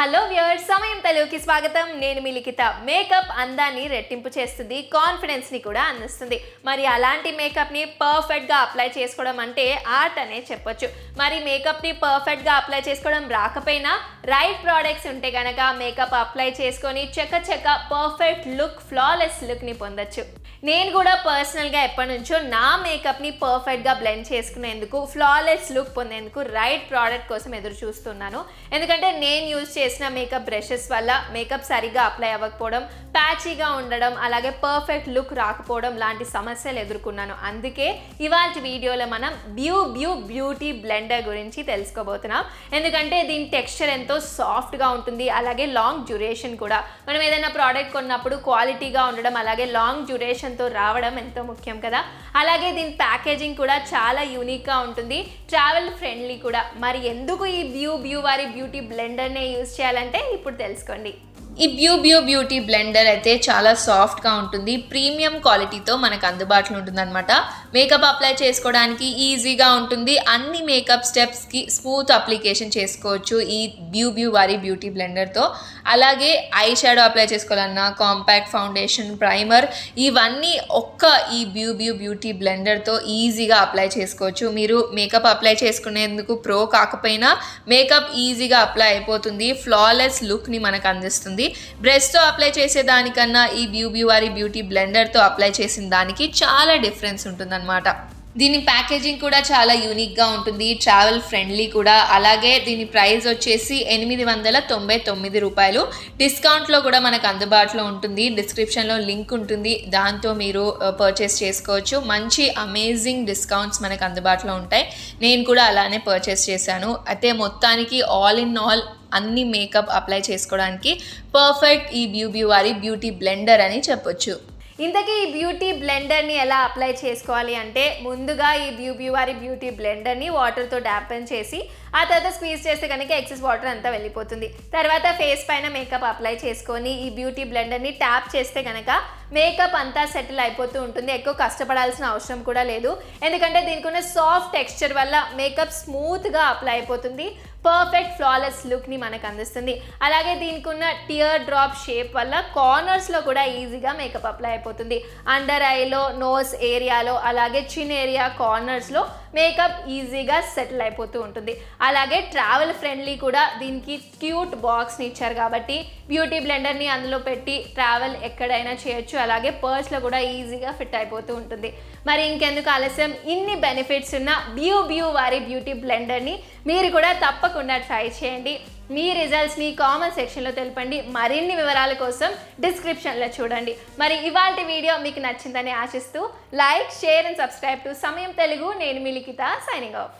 Hello viewers, సమయం తెలుగుకి స్వాగతం. నేను మీ లిఖిత. మేకప్ అందాన్ని రెట్టింపు చేస్తుంది, కాన్ఫిడెన్స్ని కూడా అందిస్తుంది. మరి అలాంటి మేకప్ని పర్ఫెక్ట్గా అప్లై చేసుకోవడం అంటే ఆర్ట్ అనే చెప్పొచ్చు. మరి మేకప్ని పర్ఫెక్ట్గా అప్లై చేసుకోవడం రాకపోయినా రైట్ ప్రోడక్ట్స్ ఉంటే కనుక మేకప్ అప్లై చేసుకొని చక్క పర్ఫెక్ట్ లుక్, ఫ్లాలెస్ లుక్ని పొందొచ్చు. నేను కూడా పర్సనల్గా ఎప్పటి నుంచో నా మేకప్ని పర్ఫెక్ట్గా బ్లెండ్ చేసుకునేందుకు, ఫ్లాలెస్ లుక్ పొందేందుకు రైట్ ప్రోడక్ట్ కోసం ఎదురు చూస్తున్నాను. ఎందుకంటే నేను యూజ్ చేసిన మేకప్ బ్రషెస్ వల్ల మేకప్ సరిగ్గా అప్లై అవ్వకపోవడం, ప్యాచీగా ఉండడం, అలాగే పర్ఫెక్ట్ లుక్ రాకపోవడం లాంటి సమస్యలు ఎదుర్కొన్నాను. అందుకే ఇవాళ వీడియోలో మనం బ్యూ బ్యూ బ్యూటీ బ్లెండర్ గురించి తెలుసుకోబోతున్నాం. ఎందుకంటే దీని టెక్స్చర్ ఎంతో సాఫ్ట్గా ఉంటుంది, అలాగే లాంగ్ డ్యూరేషన్ కూడా. మనం ఏదైనా ప్రోడక్ట్ కొన్నప్పుడు క్వాలిటీగా ఉండడం, అలాగే లాంగ్ డ్యూరేషన్తో రావడం ఎంతో ముఖ్యం కదా. అలాగే దీని ప్యాకేజింగ్ కూడా చాలా యూనిక్గా ఉంటుంది, ట్రావెల్ ఫ్రెండ్లీ కూడా. మరి ఎందుకు ఈ బ్యూ బ్యూ వారి బ్యూటీ బ్లెండర్నే యూజ్ చేయాలంటే ఇప్పుడు తెలుసుకోండి. ఈ బ్యూ బ్యూ బ్యూటీ బ్లెండర్ అయితే చాలా సాఫ్ట్గా ఉంటుంది, ప్రీమియం క్వాలిటీతో మనకు అందుబాటులో ఉంటుంది అనమాట. మేకప్ అప్లై చేసుకోవడానికి ఈజీగా ఉంటుంది, అన్ని మేకప్ స్టెప్స్కి స్మూత్ అప్లికేషన్ చేసుకోవచ్చు ఈ బ్యూ బ్యూ వారి బ్యూటీ బ్లెండర్తో. అలాగే ఐ షాడో అప్లై చేసుకోవాలన్నా, కాంపాక్ట్ ఫౌండేషన్, ప్రైమర్, ఇవన్నీ ఈ బ్యూ బ్యూ బ్యూటీ బ్లెండర్తో ఈజీగా అప్లై చేసుకోవచ్చు. మీరు మేకప్ అప్లై చేసుకునేందుకు ప్రో కాకపోయినా మేకప్ ఈజీగా అప్లై అయిపోతుంది, ఫ్లాలెస్ లుక్ని మనకు అందిస్తుంది. బ్రష్తో అప్లై చేసే దానికన్నా ఈ బ్యూ బ్యూ వారి బ్యూటీ బ్లెండర్తో అప్లై చేసిన దానికి చాలా డిఫరెన్స్ ఉంటుందన్నమాట. దీని ప్యాకేజింగ్ కూడా చాలా యూనిక్గా ఉంటుంది, ట్రావెల్ ఫ్రెండ్లీ కూడా. అలాగే దీని ప్రైస్ వచ్చేసి 899 రూపాయలు. డిస్కౌంట్లో కూడా మనకు అందుబాటులో ఉంటుంది, డిస్క్రిప్షన్లో లింక్ ఉంటుంది, దాంతో మీరు పర్చేస్ చేసుకోవచ్చు. మంచి అమేజింగ్ డిస్కౌంట్స్ మనకు అందుబాటులో ఉంటాయి. నేను కూడా అలానే పర్చేస్ చేశాను. అయితే మొత్తానికి ఆల్ ఇన్ ఆల్ అన్ని మేకప్ అప్లై చేసుకోవడానికి పర్ఫెక్ట్ ఈ బ్యూ బ్యూ వారి బ్యూటీ బ్లెండర్ అని చెప్పొచ్చు. ఇంతకీ ఈ బ్యూటీ బ్లెండర్ని ఎలా అప్లై చేసుకోవాలి అంటే, ముందుగా ఈ బ్యూ బ్యూ వారి బ్యూటీ బ్లెండర్ని వాటర్తో డాపెన్ చేసి ఆ తర్వాత స్క్వీజ్ చేస్తే కనుక ఎక్సెస్ వాటర్ అంతా వెళ్ళిపోతుంది. తర్వాత ఫేస్ పైన మేకప్ అప్లై చేసుకొని ఈ బ్యూటీ బ్లెండర్ని ట్యాప్ చేస్తే కనుక మేకప్ అంతా సెటిల్ అయిపోతూ ఉంటుంది. ఎక్కువ కష్టపడాల్సిన అవసరం కూడా లేదు, ఎందుకంటే దీనికి ఉన్న సాఫ్ట్ టెక్స్చర్ వల్ల మేకప్ స్మూత్గా అప్లై అయిపోతుంది, పర్ఫెక్ట్ ఫ్లాలెస్ లుక్ని మనకు అందిస్తుంది. అలాగే దీనికి ఉన్న టియర్ డ్రాప్ షేప్ వల్ల కార్నర్స్లో కూడా ఈజీగా మేకప్ అప్లై అయిపోతుంది. అండర్ ఐలో, నోస్ ఏరియాలో, అలాగే చిన్ ఏరియా కార్నర్స్లో మేకప్ ఈజీగా సెటిల్ అయిపోతూ ఉంటుంది. అలాగే ట్రావెల్ ఫ్రెండ్లీ కూడా. దీనికి క్యూట్ బాక్స్ని ఇచ్చారు కాబట్టి బ్యూటీ బ్లెండర్ని అందులో పెట్టి ట్రావెల్ ఎక్కడైనా చేయొచ్చు. అలాగే పర్స్లో కూడా ఈజీగా ఫిట్ అయిపోతూ ఉంటుంది. మరి ఇంకెందుకు ఆలస్యం, ఇన్ని బెనిఫిట్స్ ఉన్న బ్యూ బ్యూ వారి బ్యూటీ బ్లెండర్ని మీరు కూడా తప్పకుండా ట్రై చేయండి. మీ రిజల్ట్స్ని కామెంట్ సెక్షన్లో తెలపండి. మరిన్ని వివరాల కోసం డిస్క్రిప్షన్లో చూడండి. మరి ఇవాల్టి వీడియో మీకు నచ్చిందని ఆశిస్తూ like, share and subscribe to సమయం తెలుగు. నేను మీ లిఖిత, సైనింగ్ ఆఫ్.